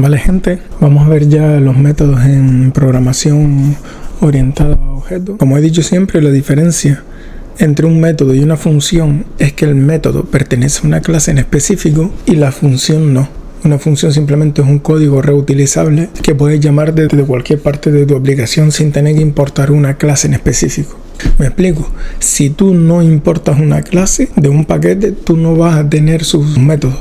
Vale, gente, vamos a ver ya los métodos en programación orientada a objetos. Como he dicho siempre, la diferencia entre un método y una función es que el método pertenece a una clase en específico y la función no. Una función simplemente es un código reutilizable que puedes llamar desde cualquier parte de tu aplicación sin tener que importar una clase en específico. Me explico. Si tú no importas una clase de un paquete, tú no vas a tener sus métodos.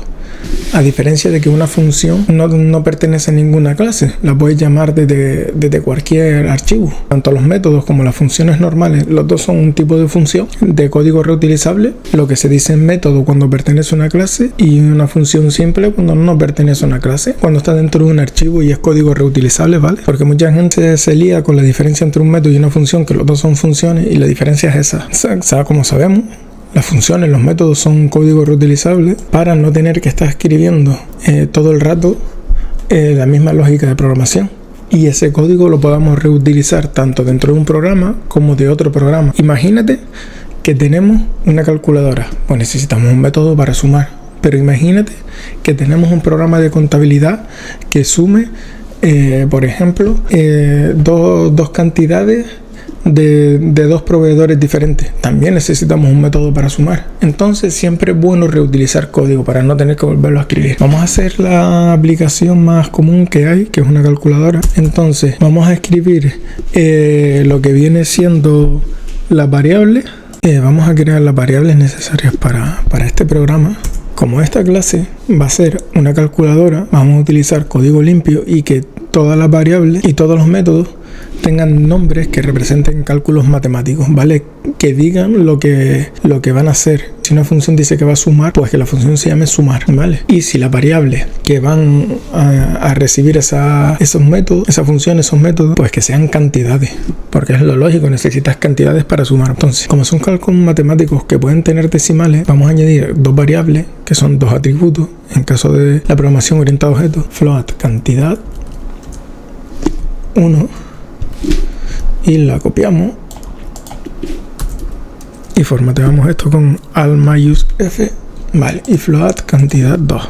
A diferencia de que una función no pertenece a ninguna clase, la puedes llamar desde cualquier archivo. Tanto los métodos como las funciones normales, los dos son un tipo de función de código reutilizable. Lo que se dice método cuando pertenece a una clase y una función simple cuando no pertenece a una clase, cuando está dentro de un archivo y es código reutilizable, ¿vale? Porque mucha gente se lía con la diferencia entre un método y una función, que los dos son funciones y la diferencia es esa. O sea, como sabemos, las funciones, los métodos son código reutilizable para no tener que estar escribiendo todo el rato la misma lógica de programación. Y ese código lo podamos reutilizar tanto dentro de un programa como de otro programa. Imagínate que tenemos una calculadora. Pues necesitamos un método para sumar. Pero imagínate que tenemos un programa de contabilidad que sume, por ejemplo, dos cantidades de dos proveedores diferentes. También necesitamos un método para sumar. Entonces siempre es bueno reutilizar código para no tener que volverlo a escribir. Vamos a hacer la aplicación más común que hay, que es una calculadora. Entonces vamos a escribir lo que viene siendo las variables. Vamos a crear las variables necesarias para este programa. Como esta clase va a ser una calculadora, vamos a utilizar código limpio y que todas las variables y todos los métodos tengan nombres que representen cálculos matemáticos, ¿vale? Que digan lo que van a hacer. Si una función dice que va a sumar, pues que la función se llame sumar, ¿vale? Y si las variables que van a recibir esos métodos, esa función, esos métodos, pues que sean cantidades, porque es lo lógico, necesitas cantidades para sumar. Entonces, como son cálculos matemáticos que pueden tener decimales, vamos a añadir dos variables, que son dos atributos, en caso de la programación orientada a objetos, float cantidad 1, y la copiamos y formateamos esto con alt-F, vale, y float cantidad 2.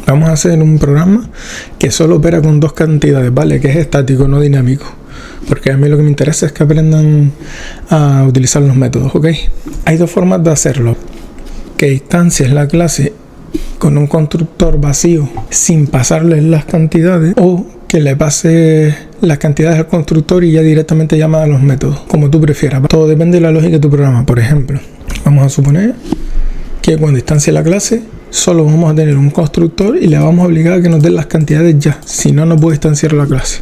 Vamos a hacer un programa que solo opera con dos cantidades, vale, que es estático, no dinámico, porque a mí lo que me interesa es que aprendan a utilizar los métodos, ¿ok? Hay dos formas de hacerlo: que instancias la clase con un constructor vacío sin pasarle las cantidades, o que le pase las cantidades al constructor y ya directamente llama a los métodos, como tú prefieras. Todo depende de la lógica de tu programa. Por ejemplo, vamos a suponer que cuando instancie la clase solo vamos a tener un constructor y le vamos a obligar a que nos den las cantidades ya, si no, no puede instanciar la clase.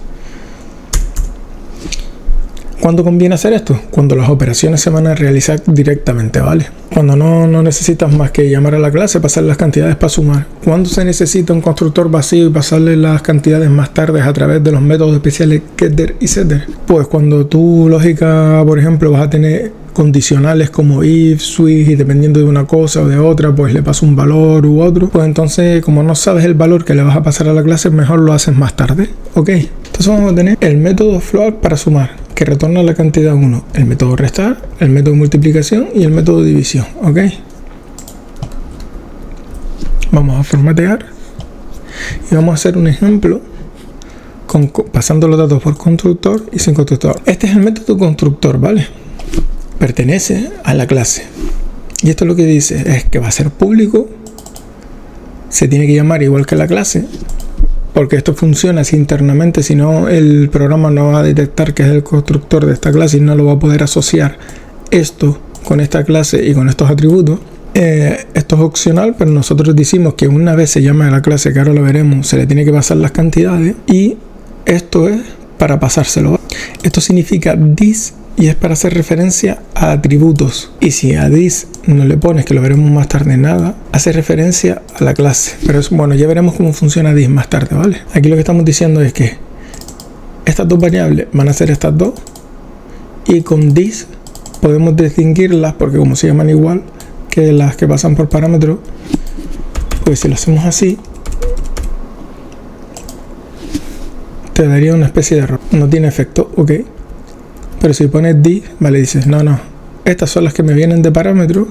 ¿Cuándo conviene hacer esto? Cuando las operaciones se van a realizar directamente, ¿vale? Cuando no necesitas más que llamar a la clase, pasar las cantidades para sumar. ¿Cuándo se necesita un constructor vacío y pasarle las cantidades más tarde a través de los métodos especiales getter y setter? Pues cuando tu lógica, por ejemplo, vas a tener condicionales como if, switch, y dependiendo de una cosa o de otra, pues le pasa un valor u otro. Pues entonces, como no sabes el valor que le vas a pasar a la clase, mejor lo haces más tarde, ¿ok? Entonces vamos a tener el método float para sumar, que retorna la cantidad 1, el método restar, el método multiplicación y el método división, ¿ok? Vamos a formatear y vamos a hacer un ejemplo pasando los datos por constructor y sin constructor. Este es el método constructor, ¿vale? Pertenece a la clase. Y esto lo que dice es que va a ser público, se tiene que llamar igual que la clase, porque esto funciona así internamente, si no el programa no va a detectar que es el constructor de esta clase y no lo va a poder asociar esto con esta clase y con estos atributos. Esto es opcional, pero nosotros decimos que una vez se llama a la clase, que ahora lo veremos, se le tiene que pasar las cantidades, y esto es para pasárselo. Esto significa this y es para hacer referencia a atributos. Y si a this no le pones, que lo veremos más tarde, nada, hace referencia a la clase. Pero bueno, ya veremos cómo funciona this más tarde, ¿vale? Aquí lo que estamos diciendo es que estas dos variables van a ser estas dos, y con this podemos distinguirlas porque como se llaman igual que las que pasan por parámetros, pues si lo hacemos así te daría una especie de error, no tiene efecto, ok. Pero si pones this, vale, dices no, estas son las que me vienen de parámetros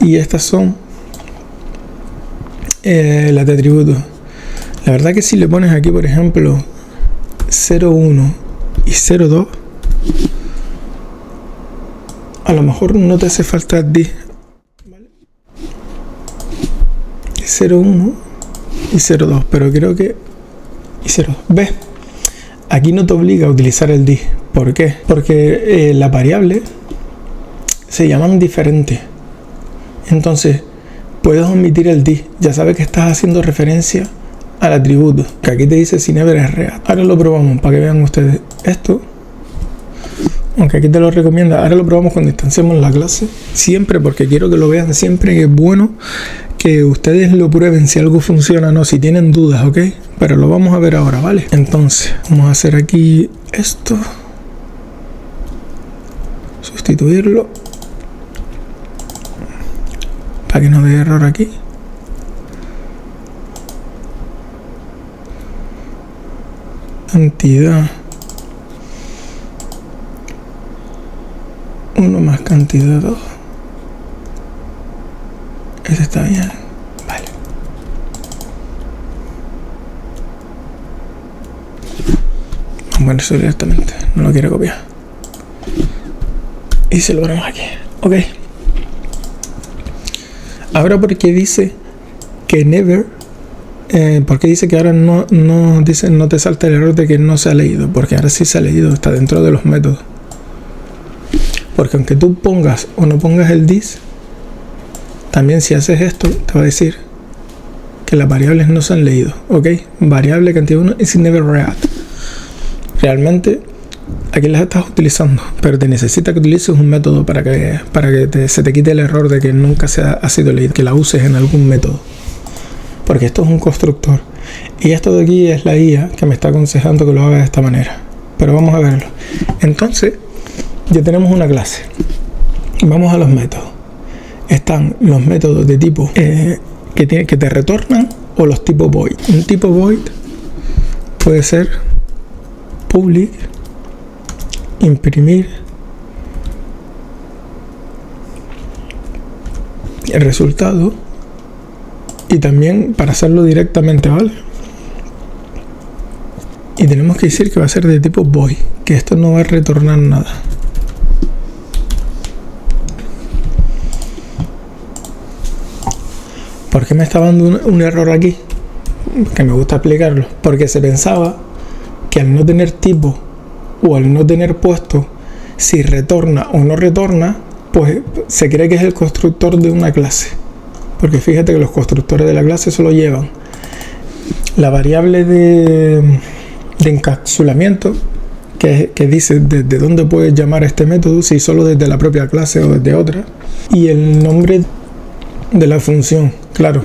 y estas son las de atributos. La verdad que si le pones aquí, por ejemplo, 0,1 y 0,2, a lo mejor no te hace falta div, ¿vale? 0,1 y 0,2, pero creo que... y 0,2. ¿Ves? Aquí no te obliga a utilizar el div. ¿Por qué? Porque las variables se llaman diferentes. Entonces, puedes omitir el div. Ya sabes que estás haciendo referencia al atributo, que aquí te dice si never es real. Ahora lo probamos para que vean ustedes esto. Aunque aquí te lo recomienda. Ahora lo probamos cuando instanciemos la clase. Siempre, porque quiero que lo vean siempre, que es bueno que ustedes lo prueben si algo funciona o no, si tienen dudas, ¿ok? Pero lo vamos a ver ahora, ¿vale? Entonces, vamos a hacer aquí esto. Sustituirlo. Para que no dé error aquí. Cantidad. 1 más cantidad 2. Ese está bien. Vale. Bueno, eso directamente. No lo quiero copiar. Y se lo ponemos aquí. Ok. Ahora, ¿por qué dice que never? ¿Por qué dice que ahora no dice, no te salta el error de que no se ha leído? Porque ahora sí se ha leído. Está dentro de los métodos. Porque aunque tú pongas o no pongas el this, también si haces esto, te va a decir que las variables no se han leído, ¿ok? Variable cantidad 1 is never read. Realmente, aquí las estás utilizando, pero te necesita que utilices un método para que se te quite el error de que nunca ha sido leído, que la uses en algún método. Porque esto es un constructor. Y esto de aquí es la IA que me está aconsejando que lo haga de esta manera. Pero vamos a verlo. Entonces, ya tenemos una clase. Vamos a los métodos. Están los métodos de tipo que te retornan o los tipos void. Un tipo void puede ser public, imprimir el resultado y también para hacerlo directamente, ¿vale? Y tenemos que decir que va a ser de tipo void, que esto no va a retornar nada. ¿Por qué me está dando un error aquí? Que me gusta explicarlo. Porque se pensaba que al no tener tipo o al no tener puesto, si retorna o no retorna, pues se cree que es el constructor de una clase. Porque fíjate que los constructores de la clase solo llevan la variable de encapsulamiento, que dice desde dónde puedes llamar a este método, si solo desde la propia clase o desde otra, y el nombre de la función, claro.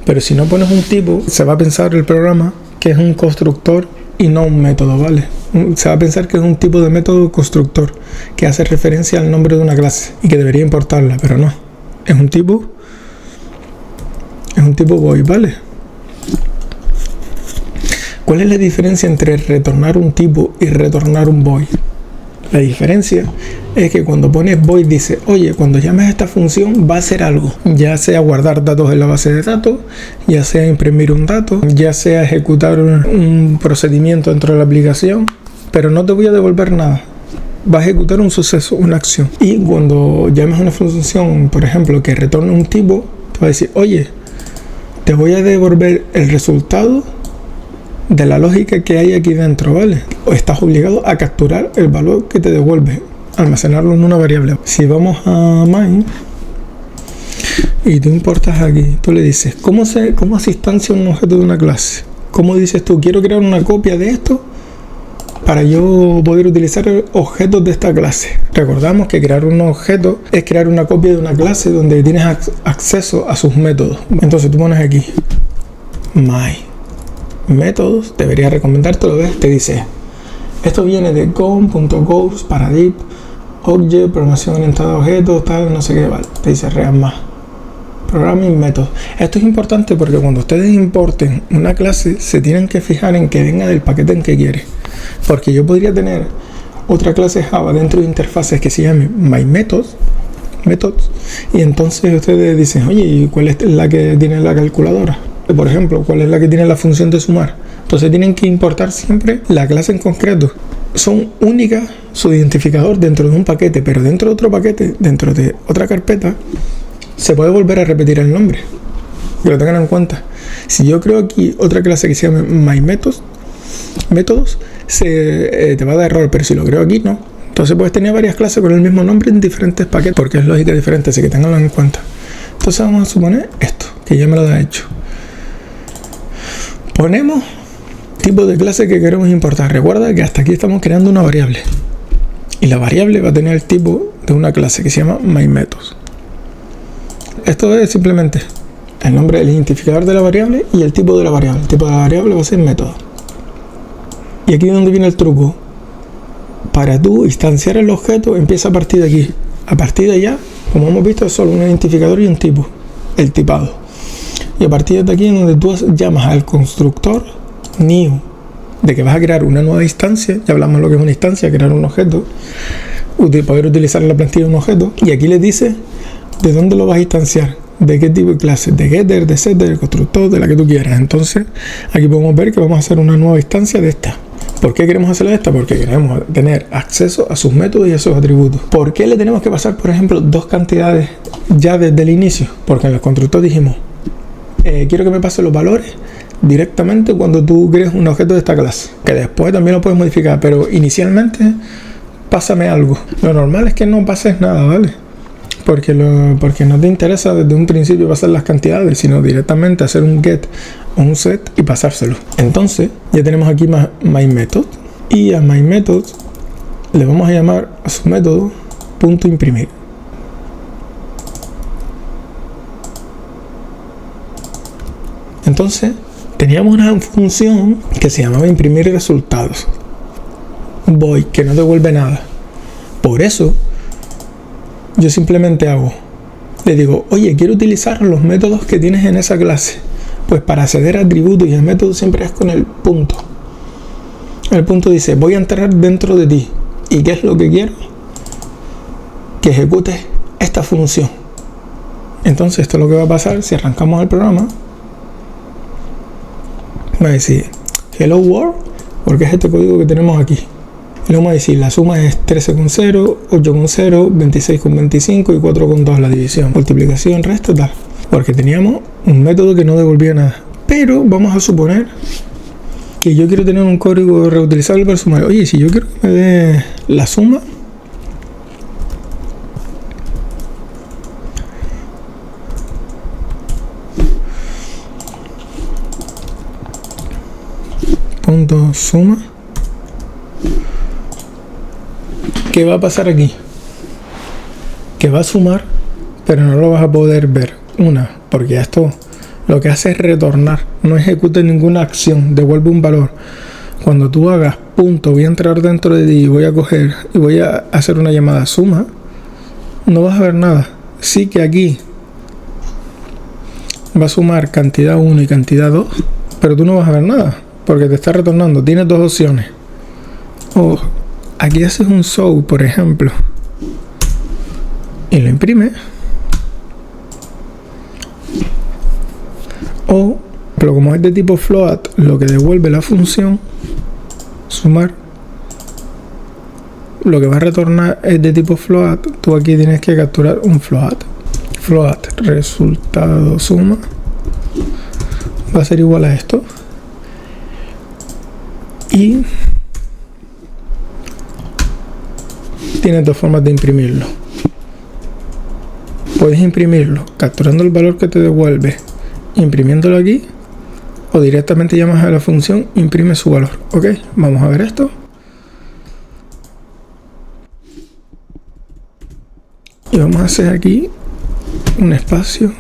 Pero si no pones un tipo, se va a pensar el programa que es un constructor y no un método, ¿vale? Se va a pensar que es un tipo de método constructor que hace referencia al nombre de una clase y que debería importarla, pero no. Es un tipo void, ¿vale? ¿Cuál es la diferencia entre retornar un tipo y retornar un void? La diferencia es que cuando pones void dice, oye, cuando llames a esta función va a hacer algo, ya sea guardar datos en la base de datos, ya sea imprimir un dato, ya sea ejecutar un procedimiento dentro de la aplicación, pero no te voy a devolver nada. Va a ejecutar un suceso, una acción. Y cuando llames a una función, por ejemplo, que retorne un tipo, te va a decir, oye, te voy a devolver el resultado de la lógica que hay aquí dentro, ¿vale? O estás obligado a capturar el valor que te devuelve, almacenarlo en una variable. Si vamos a main y tú importas aquí, tú le dices, ¿cómo se instancia un objeto de una clase? ¿Cómo dices tú, quiero crear una copia de esto para yo poder utilizar objetos de esta clase? Recordamos que crear un objeto es crear una copia de una clase donde tienes acceso a sus métodos. Entonces tú pones aquí my métodos, debería recomendártelo, ¿ves? Te dice, esto viene de com.goals para div, object, programación orientada a objetos, tal, no sé qué, vale. Te dice real más programming métodos. Esto es importante porque cuando ustedes importen una clase se tienen que fijar en que venga del paquete en que quiere, porque yo podría tener otra clase Java dentro de interfaces que se llame myMethods, y entonces ustedes dicen, oye, ¿y cuál es la que tiene la calculadora? por ejemplo, cuál es la que tiene la función de sumar. Entonces tienen que importar siempre la clase en concreto. Son únicas su identificador dentro de un paquete, pero dentro de otro paquete, dentro de otra carpeta, se puede volver a repetir el nombre. Que lo tengan en cuenta. Si yo creo aquí otra clase que se llama myMethods, te va a dar error, pero si lo creo aquí, no. Entonces puedes tener varias clases con el mismo nombre en diferentes paquetes, porque es lógica diferente, así que tenganlo en cuenta. Entonces vamos a suponer esto, que ya me lo ha hecho. Ponemos tipo de clase que queremos importar. Recuerda que hasta aquí estamos creando una variable. Y la variable va a tener el tipo de una clase que se llama myMethods. Esto es simplemente el nombre del identificador de la variable y el tipo de la variable. El tipo de la variable va a ser método. Y aquí es donde viene el truco. Para tú instanciar el objeto, empieza a partir de aquí. A partir de allá, como hemos visto, es solo un identificador y un tipo, el tipado. Y a partir de aquí es donde tú llamas al constructor new, de que vas a crear una nueva instancia. Ya hablamos de lo que es una instancia, crear un objeto, poder utilizar en la plantilla un objeto. Y aquí le dice de dónde lo vas a instanciar, de qué tipo de clase, de getter, de setter, de constructor, de la que tú quieras. Entonces aquí podemos ver que vamos a hacer una nueva instancia de esta. ¿Por qué queremos hacerle esta? Porque queremos tener acceso a sus métodos y a sus atributos. ¿Por qué le tenemos que pasar, por ejemplo, dos cantidades ya desde el inicio? Porque en el constructor dijimos, quiero que me pase los valores directamente cuando tú crees un objeto de esta clase, que después también lo puedes modificar, pero inicialmente pásame algo. Lo normal es que no pases nada, ¿vale? Porque no te interesa desde un principio pasar las cantidades, sino directamente hacer un get o un set y pasárselo. Entonces ya tenemos aquí myMethod, y a myMethod le vamos a llamar a su método punto imprimir. Entonces teníamos una función que se llamaba imprimir resultados, void, que no devuelve nada. Por eso yo simplemente le digo, oye, quiero utilizar los métodos que tienes en esa clase. Pues para acceder a atributos y el método siempre es con el punto. El punto dice, voy a entrar dentro de ti. ¿Y qué es lo que quiero? Que ejecutes esta función. Entonces esto es lo que va a pasar si arrancamos el programa. Va a decir, hello world, porque es este código que tenemos aquí. Y le vamos a decir, la suma es 13,0, 8,0, 26,25 y 4,2 la división. Multiplicación, resto, tal. Porque teníamos un método que no devolvía nada. Pero vamos a suponer que yo quiero tener un código reutilizable para sumar. Oye, si yo quiero que me dé la suma, punto suma, ¿qué va a pasar aquí? Que va a sumar, pero no lo vas a poder ver. Porque esto lo que hace es retornar, no ejecuta ninguna acción, devuelve un valor. Cuando tú hagas punto, voy a entrar dentro de ti y voy a coger y voy a hacer una llamada suma, no vas a ver nada. Sí que aquí va a sumar cantidad 1 y cantidad 2, pero tú no vas a ver nada, porque te está retornando. Tienes dos opciones. O aquí haces un show, por ejemplo, y lo imprimes. O, pero como es de tipo float, lo que devuelve la función sumar, lo que va a retornar es de tipo float. Tú aquí tienes que capturar un float. Float resultado suma va a ser igual a esto. Y tienes dos formas de imprimirlo. Puedes imprimirlo capturando el valor que te devuelve, imprimiéndolo aquí, o directamente llamas a la función imprime su valor. Ok, vamos a ver esto. Y vamos a hacer aquí un espacio.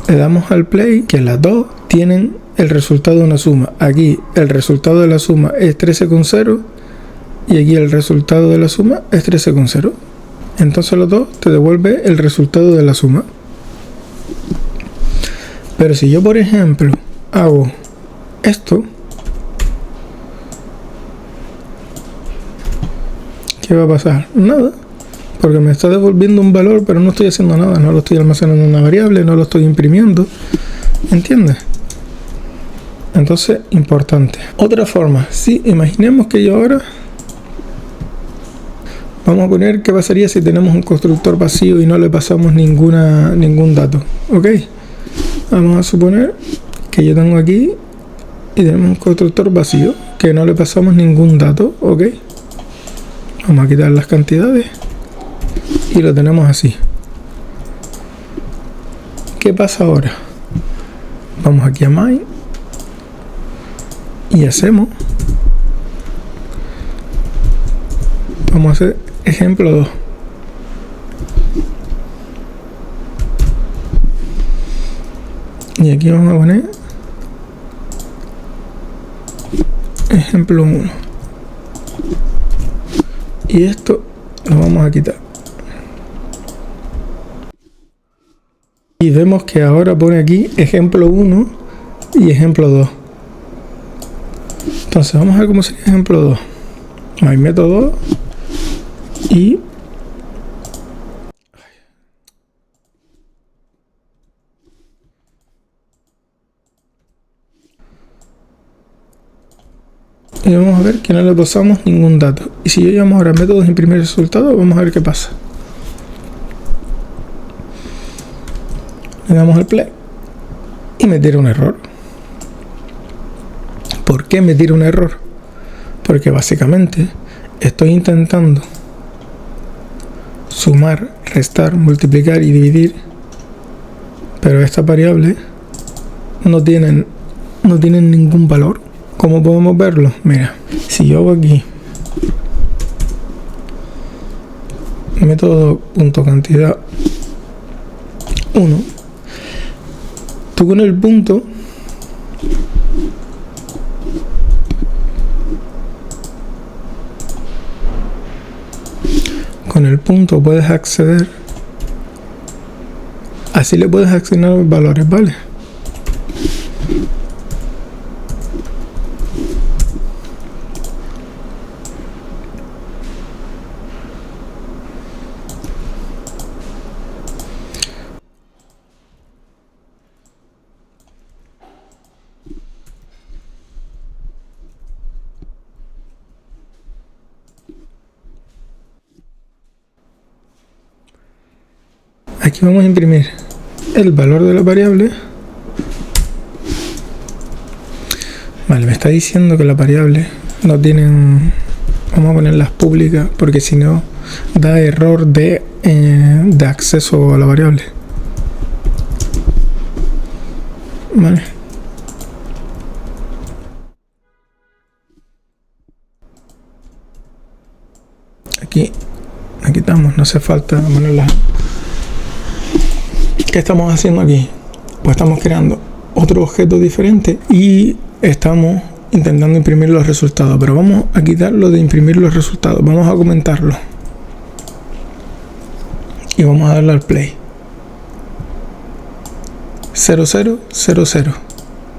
Le damos al play, que las dos tienen el resultado de una suma. Aquí el resultado de la suma es 13,0 y aquí el resultado de la suma es 13,0. Entonces los dos te devuelve el resultado de la suma. Pero si yo, por ejemplo, hago esto, ¿qué va a pasar? Nada, porque me está devolviendo un valor, pero no estoy haciendo nada, no lo estoy almacenando en una variable, no lo estoy imprimiendo, ¿entiendes? Entonces, importante. Otra forma, si imaginemos que yo ahora vamos a poner qué pasaría si tenemos un constructor vacío y no le pasamos ningún dato, ¿ok? Vamos a suponer que yo tengo aquí y tenemos un constructor vacío que no le pasamos ningún dato, ¿ok? Vamos a quitar las cantidades y lo tenemos así. ¿Qué pasa ahora? Vamos aquí a My y hacemos, vamos a hacer ejemplo 2. Y aquí vamos a poner ejemplo 1. Y esto lo vamos a quitar. Y vemos que ahora pone aquí ejemplo 1 y ejemplo 2. Entonces vamos a ver cómo sería ejemplo 2. My método y vamos a ver que no le pasamos ningún dato. Y si yo llamo ahora métodos imprimir resultado, vamos a ver qué pasa. Le damos al play y me tira un error. ¿Por qué me tira un error? Porque básicamente estoy intentando sumar, restar, multiplicar y dividir, pero estas variables no tienen ningún valor. ¿Cómo podemos verlo? Mira, si yo hago aquí método.cantidad 1, tú con el punto puedes acceder, así le puedes asignar los valores, ¿vale? Aquí vamos a imprimir el valor de la variable. Vale, me está diciendo que las variables no tienen, vamos a ponerlas públicas porque si no da error de acceso a la variable. Vale. Aquí estamos, no hace falta ponerlas. ¿Qué estamos haciendo aquí? Pues estamos creando otro objeto diferente y estamos intentando imprimir los resultados, pero vamos a quitar lo de imprimir los resultados, vamos a comentarlo y vamos a darle al play. 0000.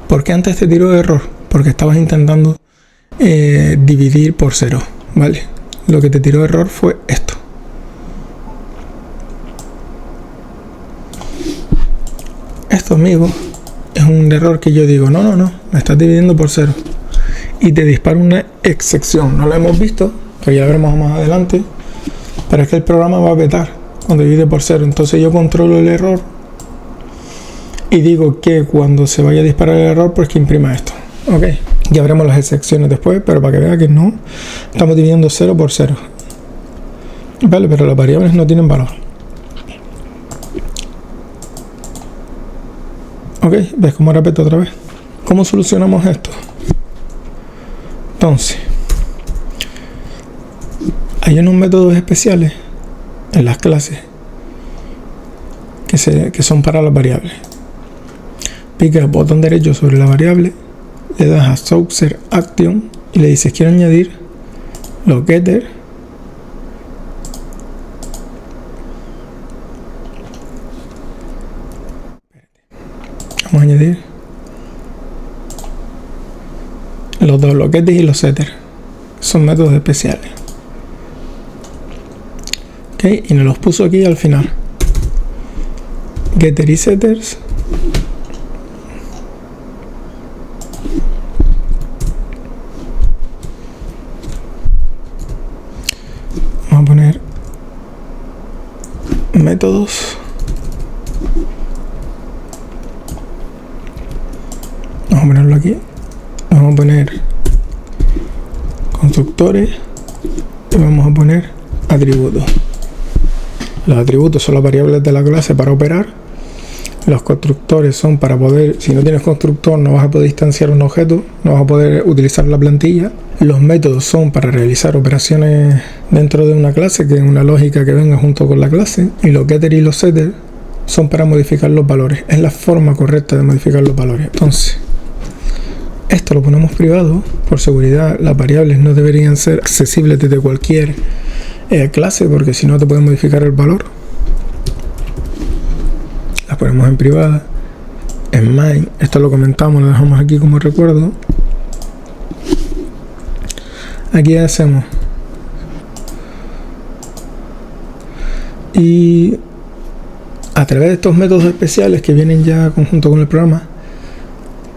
¿Por qué antes te tiró error? Porque estabas intentando dividir por 0, ¿vale? Lo que te tiró error fue esto. Esto, amigo, es un error que yo digo, no, me estás dividiendo por 0. Y te dispara una excepción. No la hemos visto, pero ya la veremos más adelante. Pero es que el programa va a vetar cuando divide por 0. Entonces yo controlo el error y digo que cuando se vaya a disparar el error, pues que imprima esto. Ok, ya veremos las excepciones después, pero para que vea que no estamos dividiendo 0 por 0. Vale, pero las variables no tienen valor. Ok, ¿ves cómo repito otra vez? ¿Cómo solucionamos esto? Entonces, hay unos métodos especiales en las clases que son para las variables. Pica el botón derecho sobre la variable, le das a Source Action y le dices quiero añadir los getter vamos a añadir los dos, los getters y los setters. Son métodos especiales ¿ok? Y nos los puso aquí al final. Getter y setters. Vamos a poner métodos. Vamos a ponerlo aquí. Vamos a poner constructores y vamos a poner atributos. Los atributos son las variables de la clase para operar. Los constructores son para poder, si no tienes constructor no vas a poder instanciar un objeto, no vas a poder utilizar la plantilla. Los métodos son para realizar operaciones dentro de una clase, que es una lógica que venga junto con la clase. Y los getter y los setter son para modificar los valores. Es la forma correcta de modificar los valores. Entonces, esto lo ponemos privado. Por seguridad, las variables no deberían ser accesibles desde cualquier clase, porque si no te pueden modificar el valor. Las ponemos en privada. En main, esto lo comentamos, lo dejamos aquí como recuerdo. Aquí hacemos y a través de estos métodos especiales que vienen ya conjunto con el programa,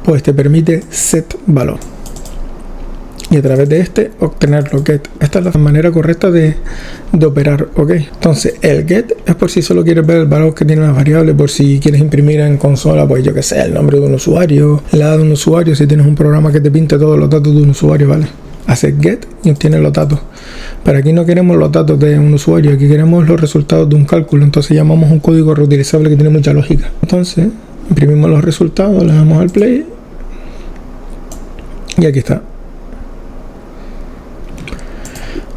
pues te permite set valor y a través de este obtenerlo get. Esta es la manera correcta de operar, ok. Entonces el get es por si solo quieres ver el valor que tiene la variable, por si quieres imprimir en consola, pues yo que sé, el nombre de un usuario, la edad de un usuario, si tienes un programa que te pinte todos los datos de un usuario, ¿vale? Haces get y obtienes los datos. Pero aquí no queremos los datos de un usuario, aquí queremos los resultados de un cálculo. Entonces llamamos un código reutilizable que tiene mucha lógica. Entonces imprimimos los resultados, le damos al play y aquí está.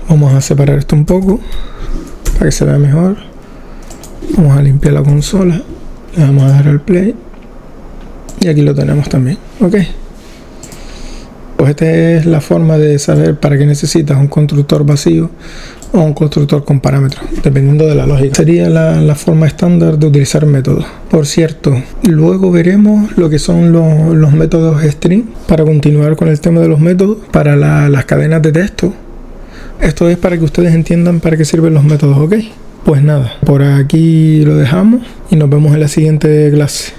Vamos a separar esto un poco para que se vea mejor. Vamos a limpiar la consola, le vamos a dar al play y aquí lo tenemos también, ok. Pues esta es la forma de saber para qué necesitas un constructor vacío o un constructor con parámetros, dependiendo de la lógica. Sería la forma estándar de utilizar métodos. Por cierto, luego veremos lo que son los métodos string para continuar con el tema de los métodos para las cadenas de texto. Esto es para que ustedes entiendan para qué sirven los métodos, ¿ok? Pues nada, por aquí lo dejamos y nos vemos en la siguiente clase.